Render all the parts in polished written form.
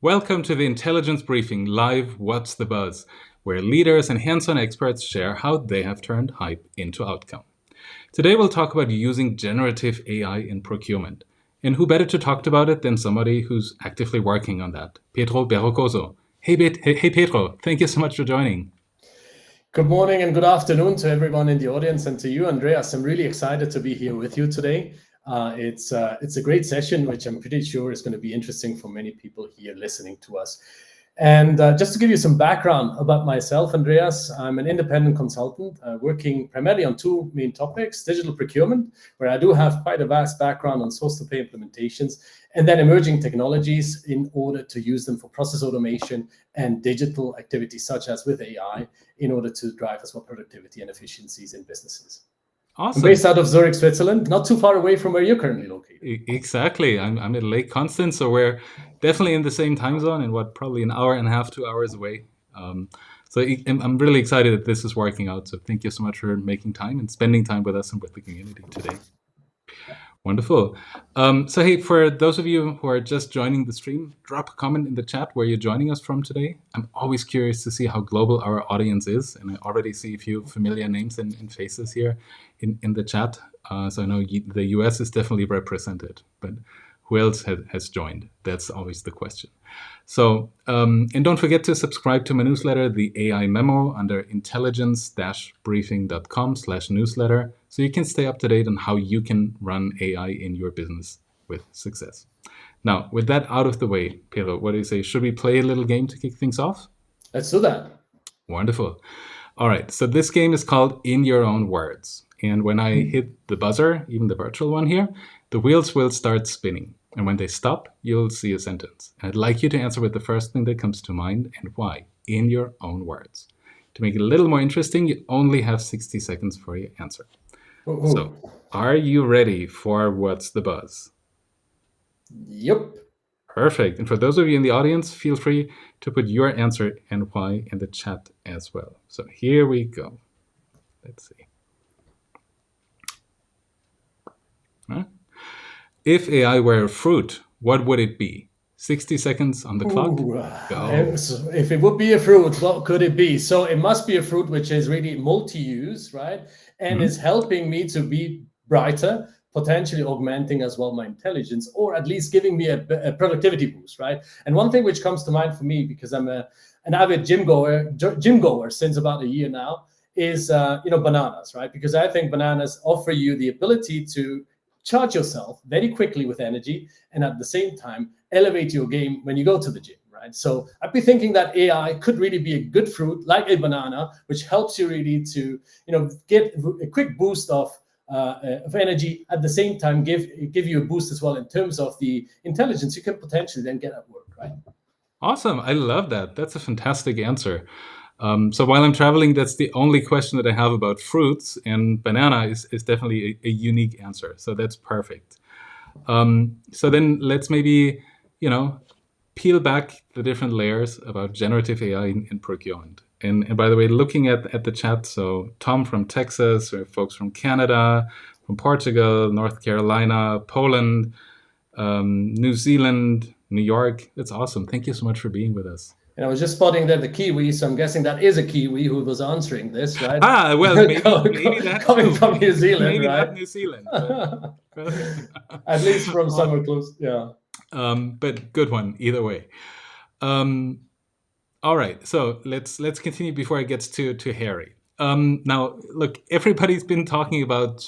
Welcome to the Intelligence Briefing Live What's the Buzz, where leaders and hands-on experts share how they have turned hype into outcome. Today we'll talk about using generative AI in procurement. And who better to talk about it than somebody who's actively working on that, Pedro Berrocoso. Hey Pedro, thank you so much for joining. Good morning and good afternoon to everyone in the audience and to you, Andreas. I'm really excited to be here with you today. It's a great session, which I'm pretty sure is going to be interesting for many people here listening to us. And just to give you some background about myself, Andreas, I'm an independent consultant working primarily on two main topics: digital procurement, where I do have quite a vast background on source-to-pay implementations, and then emerging technologies in order to use them for process automation and digital activities, such as with AI, in order to drive as well productivity and efficiencies in businesses. Awesome. I'm based out of Zurich, Switzerland, not too far away from where you're currently located. Exactly. I'm at Lake Constance, so we're definitely in the same time zone and probably an hour and a half, 2 hours away. So I'm really excited that this is working out. So thank you so much for making time and spending time with us and with the community today. Wonderful. So hey, for those of you who are just joining the stream, drop a comment in the chat where you're joining us from today. I'm always curious to see how global our audience is, and I already see a few familiar names and faces here in the chat. So I know the US is definitely represented, but who else has joined? That's always the question. So, and don't forget to subscribe to my newsletter, the AI Memo, under intelligence-briefing.com/newsletter, so you can stay up to date on how you can run AI in your business with success. Now, with that out of the way, Pedro, what do you say? Should we play a little game to kick things off? Let's do that. Wonderful. All right, so this game is called In Your Own Words. And when I hit the buzzer, even the virtual one here, the wheels will start spinning. And when they stop, you'll see a sentence. And I'd like you to answer with the first thing that comes to mind and why, in your own words. To make it a little more interesting, you only have 60 seconds for your answer. Ooh. So, are you ready for What's the Buzz? Yep. Perfect. And for those of you in the audience, feel free to put your answer and why in the chat as well. So here we go. Let's see. Huh? If AI were a fruit, what would it be? 60 seconds on the clock. Go. If it would be a fruit, what could it be? So it must be a fruit which is really multi-use, right? And is helping me to be brighter, potentially augmenting as well my intelligence, or at least giving me a productivity boost, right? And one thing which comes to mind for me, because I'm an avid gym goer since about a year now, is bananas, right? Because I think bananas offer you the ability to charge yourself very quickly with energy, and at the same time elevate your game when you go to the gym, right? So I'd be thinking that AI could really be a good fruit like a banana, which helps you really to get a quick boost of energy, at the same time give you a boost as well in terms of the intelligence you can potentially then get at work, right? Awesome. I love that. That's a fantastic answer. So while I'm traveling, that's the only question that I have about fruits, and banana is definitely a unique answer. So that's perfect. So then let's maybe, peel back the different layers about generative AI in procurement. And by the way, looking at the chat, so Tom from Texas, or folks from Canada, from Portugal, North Carolina, Poland, New Zealand, New York. That's awesome. Thank you so much for being with us. And I was just spotting there the Kiwi, so I'm guessing that is a Kiwi who was answering this, right? Well, maybe that's coming from New Zealand, maybe right? Not New Zealand, but at least from somewhere close, yeah. But good one either way. All right, so let's continue before it gets too hairy. Now, look, everybody's been talking about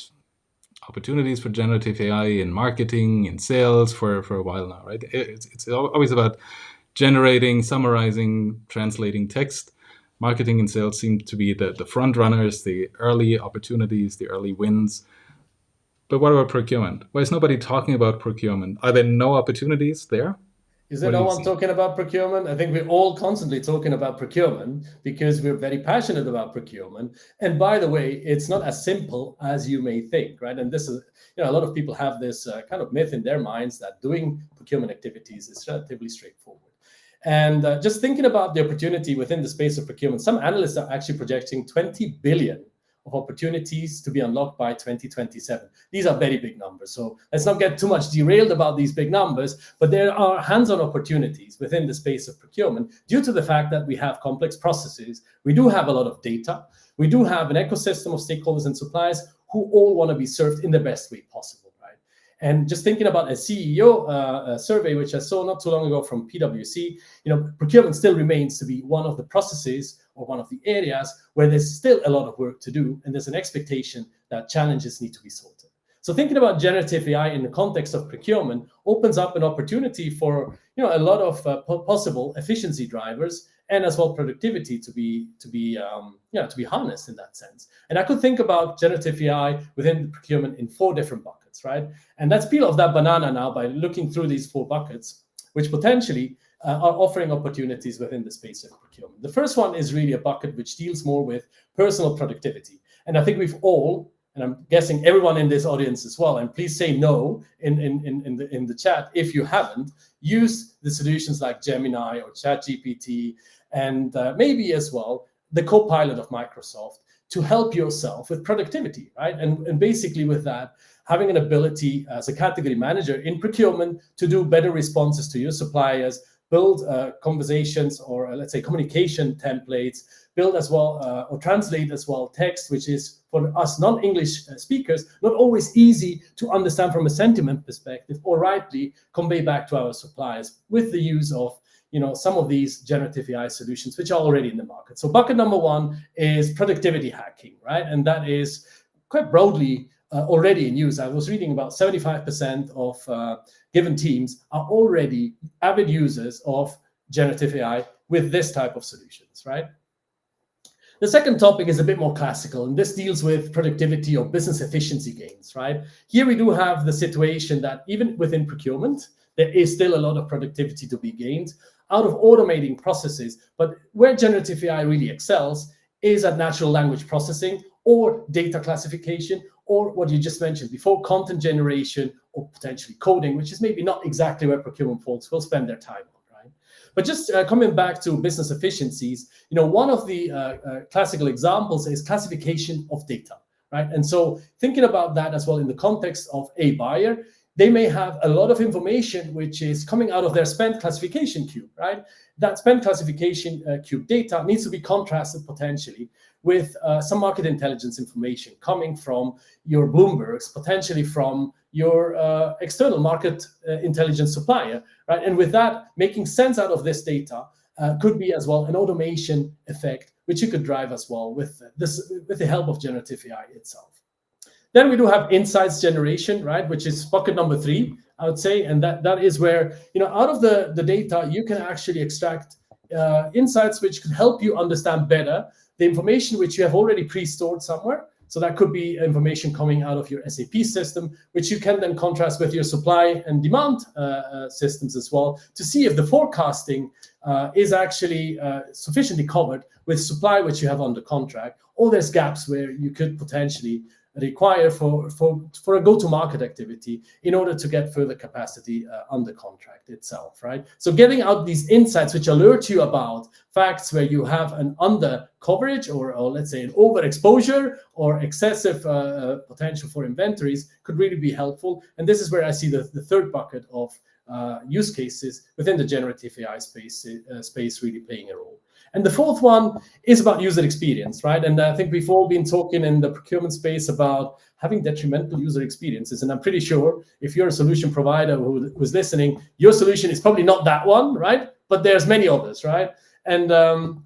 opportunities for generative AI in marketing, in sales for a while now, right? It's always about generating, summarizing, translating text. Marketing and sales seem to be the front runners, the early opportunities, the early wins. But what about procurement? Why is nobody talking about procurement? Are there no opportunities there? Is there no one talking about procurement? I think we're all constantly talking about procurement because we're very passionate about procurement. And by the way, it's not as simple as you may think, right? And this is, a lot of people have this kind of myth in their minds that doing procurement activities is relatively straightforward. And just thinking about the opportunity within the space of procurement, some analysts are actually projecting 20 billion of opportunities to be unlocked by 2027. These are very big numbers. So let's not get too much derailed about these big numbers, but there are hands-on opportunities within the space of procurement due to the fact that we have complex processes. We do have a lot of data. We do have an ecosystem of stakeholders and suppliers who all want to be served in the best way possible, right? And just thinking about a CEO survey, which I saw not too long ago from PwC, procurement still remains to be one of the processes or one of the areas where there's still a lot of work to do, and there's an expectation that challenges need to be sorted. So thinking about generative AI in the context of procurement opens up an opportunity for a lot of possible efficiency drivers and as well productivity to be harnessed in that sense. And I could think about generative AI within procurement in 4 different buckets, right? And let's peel off that banana now by looking through these 4 buckets, which potentially are offering opportunities within the space of procurement. The first one is really a bucket which deals more with personal productivity. And I think we've all, and I'm guessing everyone in this audience as well, and please say no in the chat if you haven't, used the solutions like Gemini or ChatGPT, and maybe as well the Copilot of Microsoft to help yourself with productivity, right? And basically with that, having an ability as a category manager in procurement to do better responses to your suppliers, build conversations or let's say communication templates, build as well or translate as well text, which is for us non-English speakers, not always easy to understand from a sentiment perspective, or rightly convey back to our suppliers with the use of some of these generative AI solutions, which are already in the market. So bucket number 1 is productivity hacking, right? And that is quite broadly already in use. I was reading about 75% of given teams are already avid users of generative AI with this type of solutions, right? The second topic is a bit more classical, and this deals with productivity or business efficiency gains, right? Here we do have the situation that even within procurement, there is still a lot of productivity to be gained out of automating processes. But where generative AI really excels is at natural language processing or data classification, or what you just mentioned before, content generation or potentially coding, which is maybe not exactly where procurement folks will spend their time on, right? But just coming back to business efficiencies, one of the classical examples is classification of data, right? And so thinking about that as well in the context of a buyer, they may have a lot of information which is coming out of their spend classification cube, right? That spend classification cube data needs to be contrasted potentially with some market intelligence information coming from your Bloombergs, potentially from your external market intelligence supplier, right? And with that, making sense out of this data could be as well an automation effect, which you could drive as well with the help of generative AI itself. Then we do have insights generation, right, which is bucket number 3, I would say, and that is where out of the data you can actually extract insights which could help you understand better the information which you have already pre-stored somewhere. So that could be information coming out of your SAP system, which you can then contrast with your supply and demand systems as well to see if the forecasting is actually sufficiently covered with supply which you have under contract, or there's gaps where you could potentially require for a go-to-market activity in order to get further capacity under contract itself, right? So getting out these insights which alert you about facts where you have an under coverage or let's say an overexposure or excessive potential for inventories could really be helpful. And this is where I see the third bucket of use cases within the generative AI space really playing a role. And the fourth one is about user experience, right? And I think we've all been talking in the procurement space about having detrimental user experiences. And I'm pretty sure if you're a solution provider who's listening, your solution is probably not that one, right? But there's many others, right? And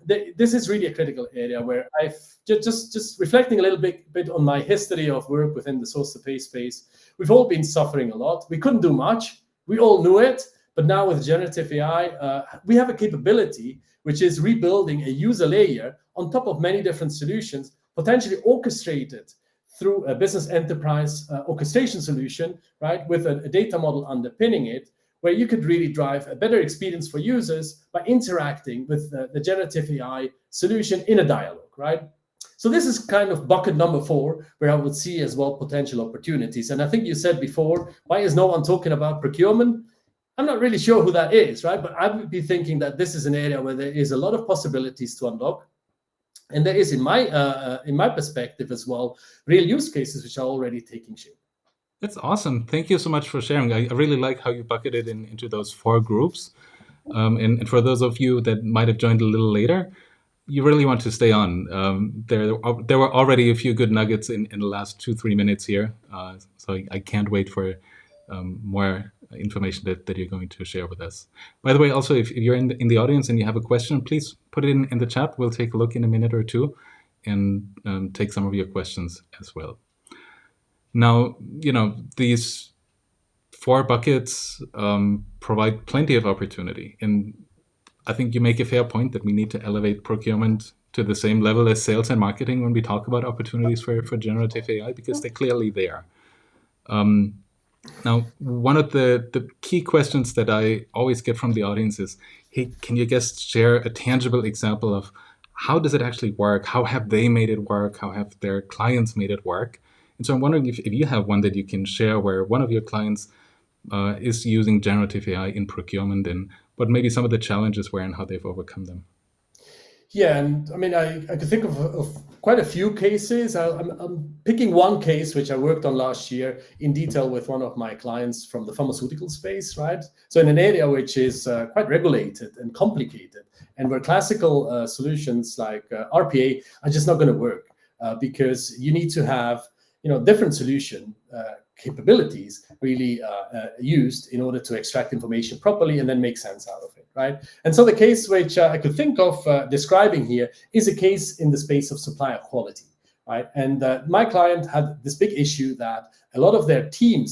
this is really a critical area where I've just reflecting a little bit on my history of work within the source-to-pay space. We've all been suffering a lot. We couldn't do much. We all knew it. But now with generative AI, we have a capability which is rebuilding a user layer on top of many different solutions, potentially orchestrated through a business enterprise orchestration solution, right, with a data model underpinning it, where you could really drive a better experience for users by interacting with the generative AI solution in a dialogue, right? So this is kind of bucket number 4, where I would see as well potential opportunities. And I think you said before, why is no one talking about procurement? I'm not really sure who that is, right? But I would be thinking that this is an area where there is a lot of possibilities to unlock. And there is, in my perspective as well, real use cases which are already taking shape. That's awesome. Thank you so much for sharing. I really like how you bucketed into those 4 groups. And for those of you that might have joined a little later, you really want to stay on. There were already a few good nuggets in the last 2-3 minutes here. So I can't wait for more information that you're going to share with us. By the way, also, if you're in the audience and you have a question, please put it in the chat. We'll take a look in a minute or two and take some of your questions as well. Now, these 4 buckets provide plenty of opportunity. And I think you make a fair point that we need to elevate procurement to the same level as sales and marketing when we talk about opportunities for generative AI, because they're clearly there. Now, one of the key questions that I always get from the audience is, hey, can you just share a tangible example of how does it actually work? How have they made it work? How have their clients made it work? And so I'm wondering if you have one that you can share where one of your clients is using generative AI in procurement, and what maybe some of the challenges were and how they've overcome them. Yeah, and I mean, I could think of quite a few cases. I'm picking one case which I worked on last year in detail with one of my clients from the pharmaceutical space, right? So in an area which is quite regulated and complicated, and where classical solutions like RPA are just not going to work because you need to have different solution capabilities really used in order to extract information properly and then make sense out of it, right? And so the case which I could think of describing here is a case in the space of supplier quality, right? And my client had this big issue that a lot of their team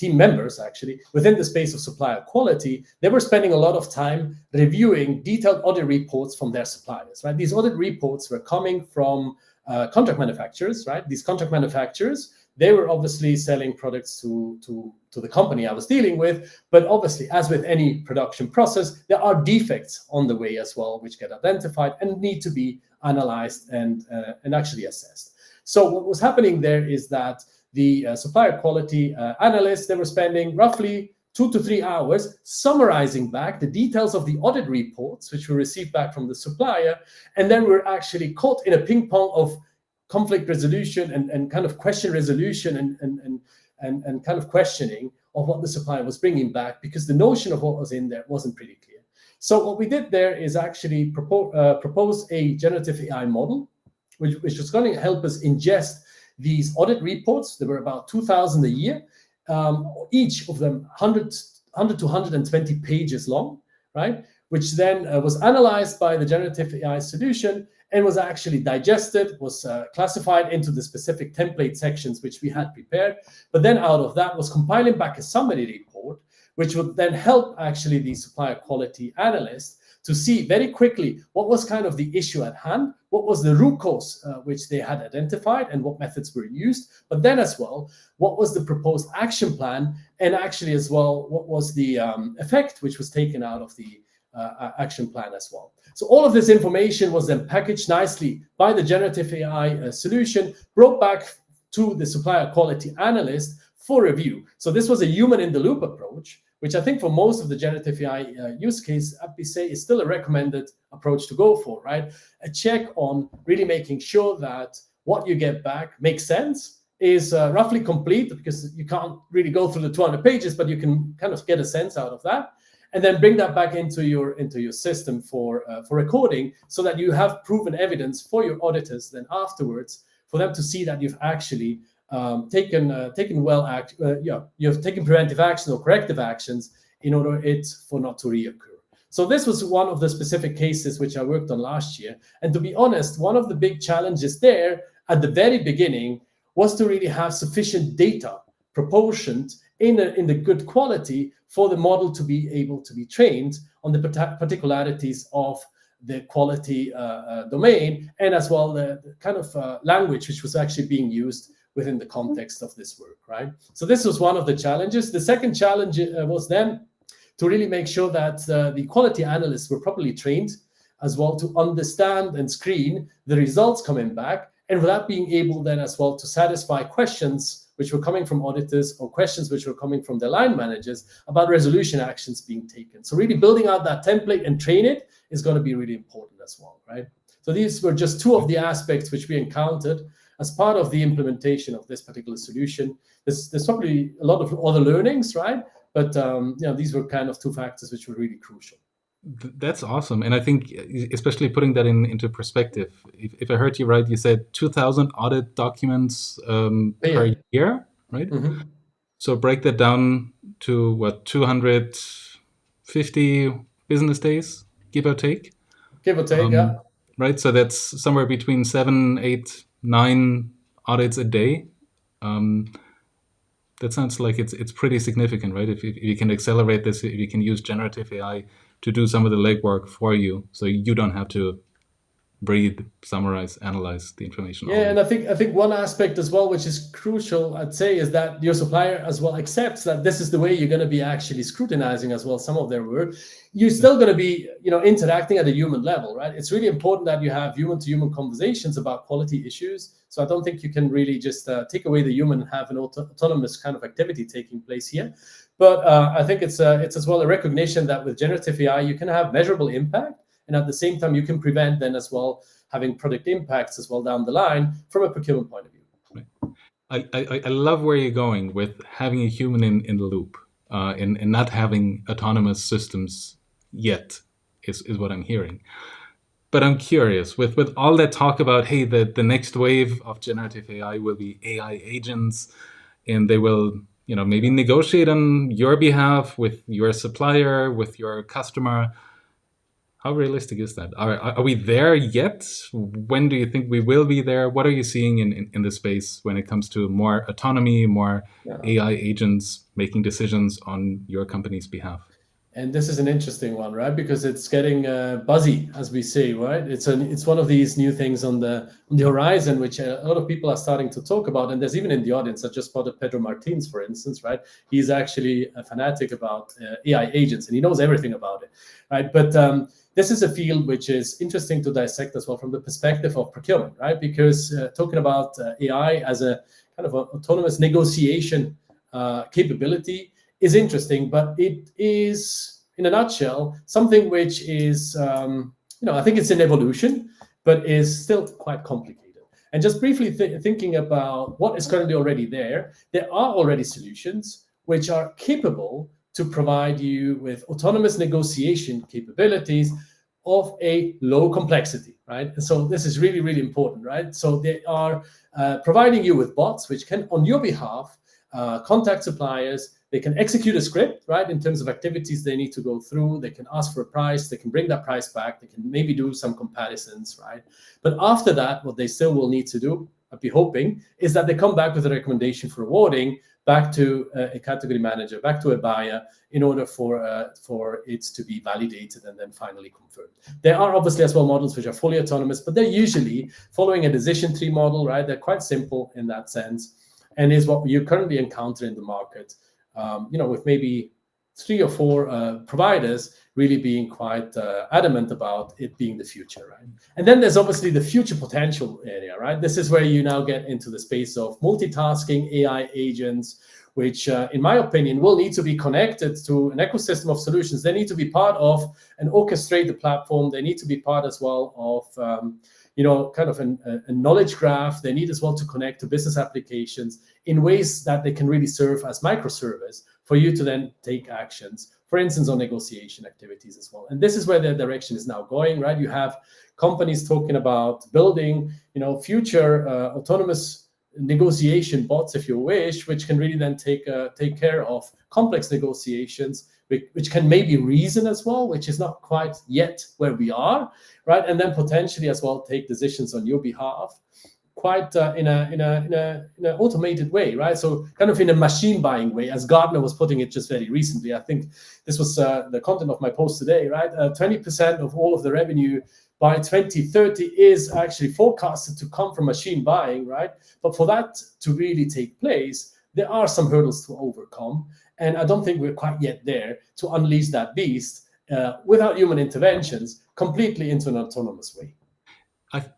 members, actually, within the space of supplier quality, they were spending a lot of time reviewing detailed audit reports from their suppliers, right? These audit reports were coming from contract manufacturers, right? These contract manufacturers, they were obviously selling products to the company I was dealing with, but obviously, as with any production process, there are defects on the way as well, which get identified and need to be analyzed and actually assessed. So what was happening there is that the supplier quality analysts, they were spending roughly 2 to 3 hours summarizing back the details of the audit reports, which were received back from the supplier, and then we're actually caught in a ping pong of conflict resolution and kind of question resolution and kind of questioning of what the supplier was bringing back, because the notion of what was in there wasn't pretty clear. So what we did there is actually propose a generative AI model, which was going to help us ingest these audit reports. There were about 2,000 a year, each of them 100 to 120 pages long, right? Which then was analyzed by the generative AI solution and was actually digested, was classified into the specific template sections which we had prepared. But then out of that was compiling back a summary report, which would then help actually the supplier quality analyst to see very quickly what was kind of the issue at hand, what was the root cause which they had identified and what methods were used, but then as well, what was the proposed action plan, and actually as well, what was the effect which was taken out of the action plan as well. So all of this information was then packaged nicely by the generative AI solution, brought back to the supplier quality analyst for review. So this was a human in the loop approach, which I think for most of the generative AI use case, 𝗍𝗿𝗍 is still a recommended approach to go for, right? A check on really making sure that what you get back makes sense, is roughly complete, because you can't really go through the 200 pages, but you can kind of get a sense out of that, and then bring that back into your system for recording, so that you have proven evidence for your auditors then afterwards, for them to see that you've actually taken preventive action or corrective actions in order for not to reoccur. So this was one of the specific cases which I worked on last year. And to be honest, one of the big challenges there at the very beginning was to really have sufficient data proportioned in the good quality for the model to be able to be trained on the particularities of the quality domain, and as well the kind of language which was actually being used within the context of this work, right? So this was one of the challenges. The second challenge was then to really make sure that the quality analysts were properly trained as well to understand and screen the results coming back, and for that being able then as well to satisfy questions which were coming from auditors or questions which were coming from the line managers about resolution actions being taken. So really building out that template and train it is going to be really important as well, right? So these were just two of the aspects which we encountered as part of the implementation of this particular solution. There's probably a lot of other learnings, right? But these were kind of two factors which were really crucial. That's awesome. And I think especially putting that into perspective, if I heard you right, you said 2,000 audit documents per year, right? Mm-hmm. So break that down to what, 250 business days, give or take? Give or take, yeah. Right, so that's somewhere between 7, 8, 9 audits a day. That sounds like it's pretty significant, right? If you can accelerate this, if you can use generative AI to do some of the legwork for you, so you don't have to breathe, summarize, analyze the information. Yeah, and I think one aspect as well, which is crucial, I'd say, is that your supplier as well accepts that this is the way you're going to be actually scrutinizing as well some of their work. You're still going to be, interacting at a human level, right? It's really important that you have human-to-human conversations about quality issues. So I don't think you can really just take away the human and have an autonomous kind of activity taking place here. But I think it's as well a recognition that with generative AI, you can have measurable impact. And at the same time, you can prevent then as well having product impacts as well down the line from a procurement point of view. Right. I love where you're going with having a human in the loop and not having autonomous systems yet is what I'm hearing. But I'm curious, with all that talk about, hey, the next wave of generative AI will be AI agents, and they will, maybe negotiate on your behalf with your supplier, with your customer. How realistic is that? Are we there yet? When do you think we will be there? What are you seeing in the space when it comes to more autonomy, more AI agents making decisions on your company's behalf? And this is an interesting one, right? Because it's getting buzzy, as we say, right? It's one of these new things on the horizon, which a lot of people are starting to talk about. And there's even in the audience, I just spotted Pedro Martins, for instance, right? He's actually a fanatic about AI agents, and he knows everything about it, right? But this is a field which is interesting to dissect as well from the perspective of procurement, right? Because talking about AI as a kind of autonomous negotiation capability is interesting, but it is, in a nutshell, something which is, I think it's an evolution, but is still quite complicated. And just briefly thinking about what is currently already there are already solutions which are capable to provide you with autonomous negotiation capabilities of a low complexity, right? And so this is really, really important, right? So they are providing you with bots which can, on your behalf, contact suppliers. They can execute a script, right, in terms of activities they need to go through. They can ask for a price. They can bring that price back. They can maybe do some comparisons, right? But after that, what they still will need to do, I'd be hoping, is that they come back with a recommendation for awarding back to a category manager, back to a buyer, in order for it to be validated and then finally confirmed. There are obviously as well models which are fully autonomous, but they're usually following a decision tree model, right? They're quite simple in that sense, and is what you currently encounter in the market. With maybe 3 or 4 providers really being quite adamant about it being the future, right? And then there's obviously the future potential area, right? This is where you now get into the space of multitasking AI agents, which in my opinion will need to be connected to an ecosystem of solutions. They need to be part of an orchestrated platform. They need to be part as well of kind of a knowledge graph. They need as well to connect to business applications in ways that they can really serve as microservice for you to then take actions, for instance, on negotiation activities as well. And this is where the direction is now going, right? You have companies talking about building, future autonomous negotiation bots, if you wish, which can really then take care of complex negotiations, which can maybe reason as well, which is not quite yet where we are, right? And then potentially as well take decisions on your behalf, quite in an automated way, right? So kind of in a machine buying way, as Gartner was putting it just very recently. I think this was the content of my post today, right? 20% of all of the revenue by 2030 is actually forecasted to come from machine buying, right? But for that to really take place, there are some hurdles to overcome. And I don't think we're quite yet there to unleash that beast without human interventions completely into an autonomous way.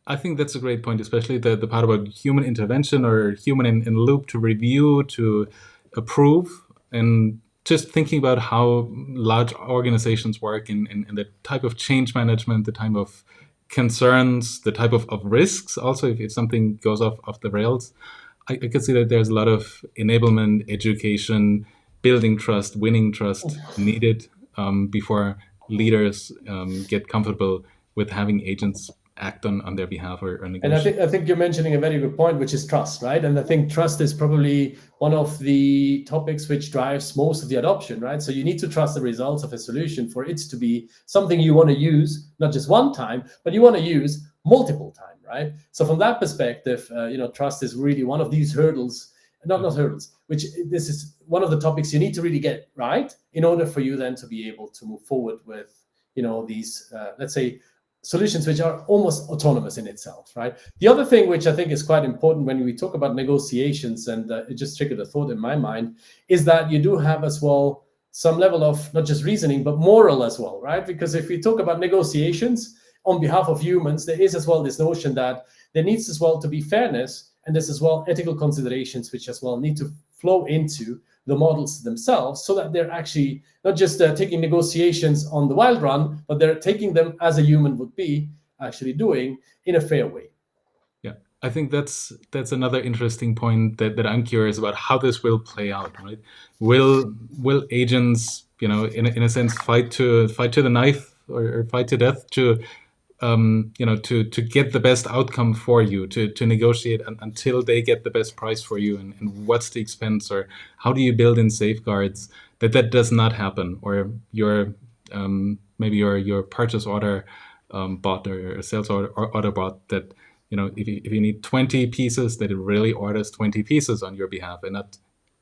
I think that's a great point, especially the part about human intervention or human in the loop to review, to approve, and just thinking about how large organizations work in the type of change management, the type of concerns, the type of risks also if something goes off the rails. I could see that there's a lot of enablement, education, building trust, winning trust needed before leaders get comfortable with having agents act on their behalf or negotiate. And I think you're mentioning a very good point, which is trust, right? And I think trust is probably one of the topics which drives most of the adoption, right? So you need to trust the results of a solution for it to be something you want to use, not just one time, but you want to use multiple times, right? So from that perspective, trust is really one of these hurdles, not hurdles, which this is one of the topics you need to really get right in order for you then to be able to move forward with, these, let's say, solutions which are almost autonomous in itself, right? The other thing which I think is quite important when we talk about negotiations, and it just triggered a thought in my mind, is that you do have as well some level of not just reasoning, but moral as well, right? Because if we talk about negotiations on behalf of humans, there is as well this notion that there needs as well to be fairness, and there's as well ethical considerations which as well need to flow into the models themselves, so that they're actually not just taking negotiations on the wild run, but they're taking them as a human would be actually doing in a fair way. Yeah, I think that's another interesting point that I'm curious about how this will play out, right? Will agents, in a sense, fight to the knife or fight to death to get the best outcome for you, to negotiate until they get the best price for you, and what's the expense, or how do you build in safeguards that does not happen, or your maybe your purchase order bot or a sales order bot that if you need 20 pieces, that it really orders 20 pieces on your behalf and not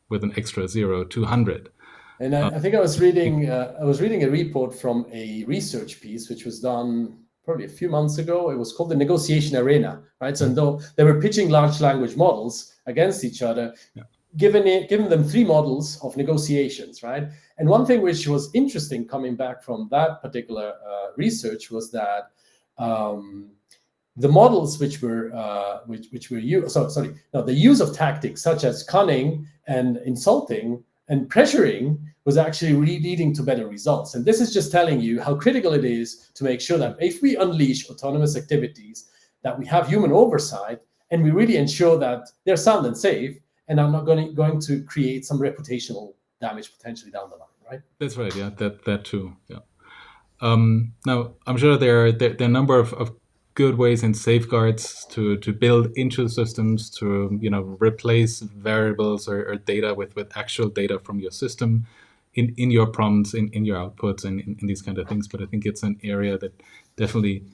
with an extra 0, 200. And I think I was reading a report from a research piece which was done probably a few months ago. It was called the negotiation arena, right? So though they were pitching large language models against each other, giving them 3 models of negotiations, right? And one thing which was interesting coming back from that particular research was that the models which were used, the use of tactics such as cunning and insulting and pressuring was actually really leading to better results. And this is just telling you how critical it is to make sure that if we unleash autonomous activities, that we have human oversight and we really ensure that they're sound and safe and are not going to create some reputational damage potentially down the line, right? That's right. Yeah, that too. Yeah. Now, I'm sure there are a number of good ways and safeguards to build into systems to replace variables or data with actual data from your system in your prompts, in your outputs, and in these kind of things. But I think it's an area that definitely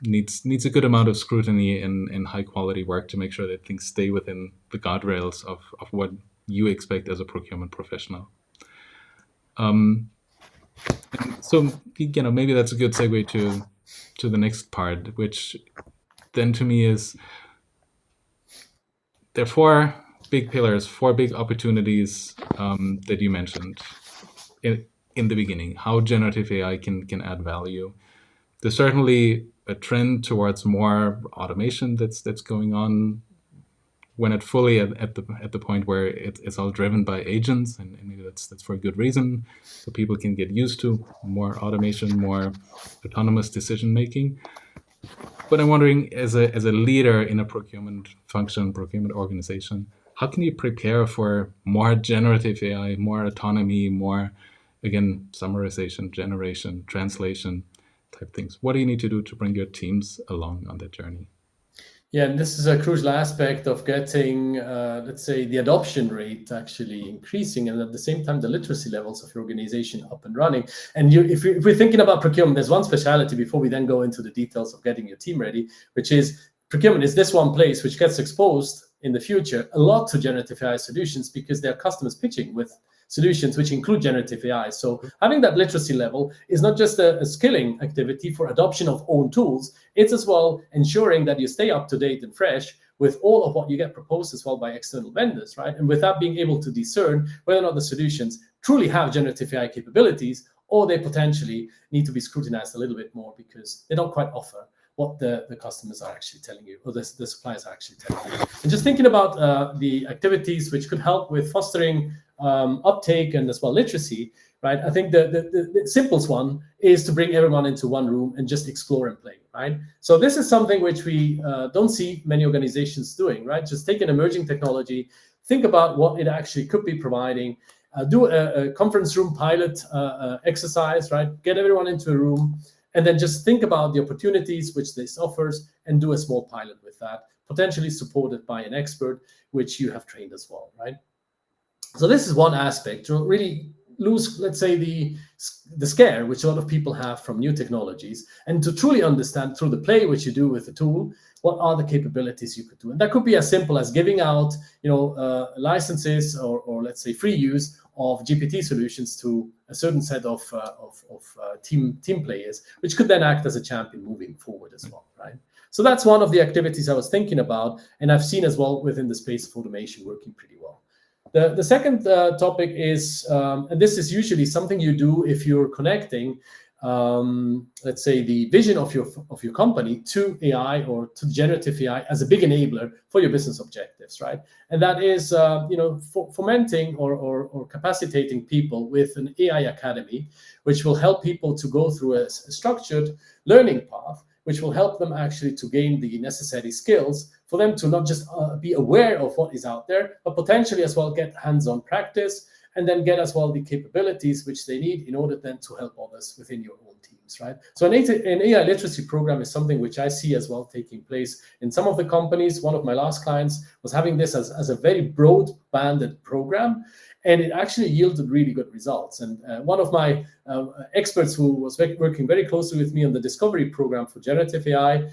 needs a good amount of scrutiny and high quality work to make sure that things stay within the guardrails of what you expect as a procurement professional. So maybe that's a good segue to the next part, which then to me is there are 4 big pillars, 4 big opportunities that you mentioned in the beginning, how generative AI can add value. There's certainly a trend towards more automation that's going on when it fully at the point where it's all driven by agents, and maybe that's for a good reason, so people can get used to more automation, more autonomous decision making. But I'm wondering, as a leader in a procurement function, procurement organization, how can you prepare for more generative AI, more autonomy, more, again, summarization, generation, translation type things? What do you need to do to bring your teams along on that journey? Yeah, and this is a crucial aspect of getting, let's say, the adoption rate actually increasing, and at the same time, the literacy levels of your organization up and running. And if we're thinking about procurement, there's one speciality before we then go into the details of getting your team ready, which is procurement is this one place which gets exposed in the future a lot to generative AI solutions, because there are customers pitching with solutions which include generative AI. So having that literacy level is not just a skilling activity for adoption of own tools, it's as well ensuring that you stay up to date and fresh with all of what you get proposed as well by external vendors, right? And without being able to discern whether or not the solutions truly have generative AI capabilities, or they potentially need to be scrutinized a little bit more because they don't quite offer what the customers are actually telling you, or the suppliers are actually telling you. And just thinking about the activities which could help with fostering uptake and as well literacy, right? I think the simplest one is to bring everyone into one room and just explore and play, right? So this is something which we don't see many organizations doing, right? Just take an emerging technology, think about what it actually could be providing, do a conference room pilot exercise, right? Get everyone into a room, and then just think about the opportunities which this offers and do a small pilot with that, potentially supported by an expert, which you have trained as well, right? So this is one aspect to really lose, let's say, the scare which a lot of people have from new technologies, and to truly understand through the play which you do with the tool, what are the capabilities you could do. And that could be as simple as giving out, licenses or let's say free use of GPT solutions to a certain set of team players, which could then act as a champion moving forward as well, right? So that's one of the activities I was thinking about, and I've seen as well within the space of automation working pretty well. The second topic is, and this is usually something you do if you're connecting, let's say, the vision of your company to AI or to generative AI as a big enabler for your business objectives, right? And that is, fomenting or capacitating people with an AI academy, which will help people to go through a structured learning path, which will help them actually to gain the necessary skills for them to not just be aware of what is out there, but potentially as well get hands-on practice, and then get as well the capabilities which they need in order then to help others within your own teams, right? So an AI literacy program is something which I see as well taking place in some of the companies. One of my last clients was having this as a very broad-banded program, and it actually yielded really good results. And one of my experts who was working very closely with me on the discovery program for generative AI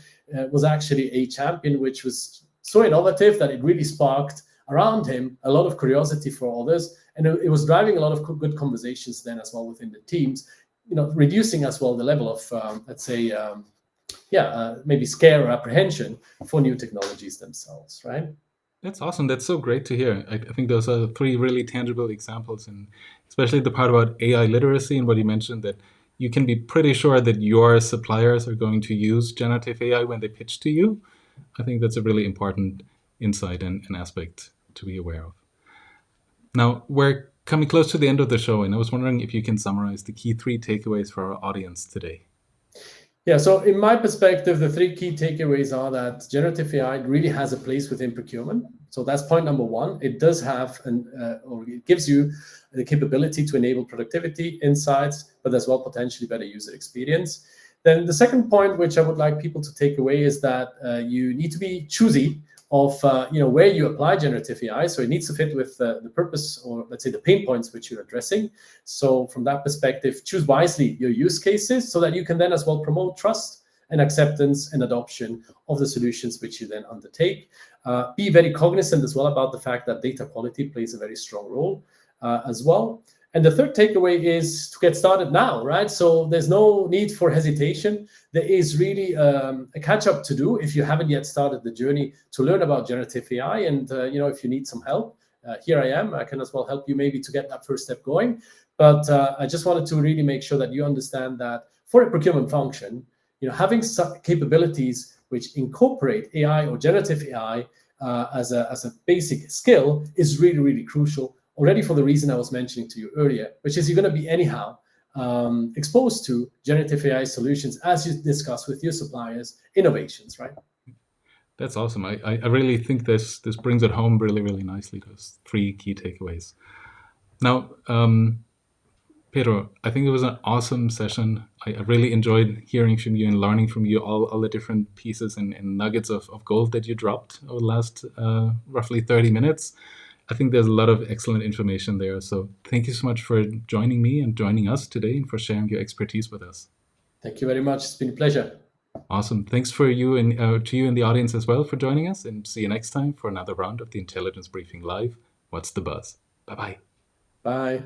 was actually a champion, which was so innovative that it really sparked around him a lot of curiosity for others. And it was driving a lot of good conversations then as well within the teams, reducing as well the level of, let's say, maybe scare or apprehension for new technologies themselves, right? That's awesome. That's so great to hear. I think those are three really tangible examples, and especially the part about AI literacy and what you mentioned, that you can be pretty sure that your suppliers are going to use generative AI when they pitch to you. I think that's a really important insight and aspect to be aware of. Now, we're coming close to the end of the show, and I was wondering if you can summarize the key 3 takeaways for our audience today. Yeah, so in my perspective, the 3 key takeaways are that generative AI really has a place within procurement. So that's point number 1. It does have, or it gives you the capability to enable productivity, insights, but as well potentially better user experience. Then the second point, which I would like people to take away, is that you need to be choosy of where you apply generative AI. So it needs to fit with the purpose, or let's say the pain points which you're addressing. So from that perspective, choose wisely your use cases so that you can then as well promote trust and acceptance and adoption of the solutions which you then undertake. Be very cognizant as well about the fact that data quality plays a very strong role as well. And the third takeaway is to get started now, right? So there's no need for hesitation. There is really a catch-up to do if you haven't yet started the journey to learn about generative AI. And, if you need some help, here I am. I can as well help you maybe to get that first step going. But I just wanted to really make sure that you understand that for a procurement function, having some capabilities which incorporate AI or generative AI as a basic skill is really, really crucial. Already for the reason I was mentioning to you earlier, which is you're going to be anyhow exposed to generative AI solutions as you discuss with your suppliers innovations, right? That's awesome. I really think this brings it home really, really nicely, those 3 key takeaways. Now, Pedro, I think it was an awesome session. I really enjoyed hearing from you and learning from you all the different pieces and nuggets of gold that you dropped over the last roughly 30 minutes. I think there's a lot of excellent information there. So thank you so much for joining me and joining us today and for sharing your expertise with us. Thank you very much. It's been a pleasure. Awesome. Thanks for you and to you in the audience as well for joining us, and see you next time for another round of the Intelligence Briefing Live. What's the Buzz? Bye-bye. Bye.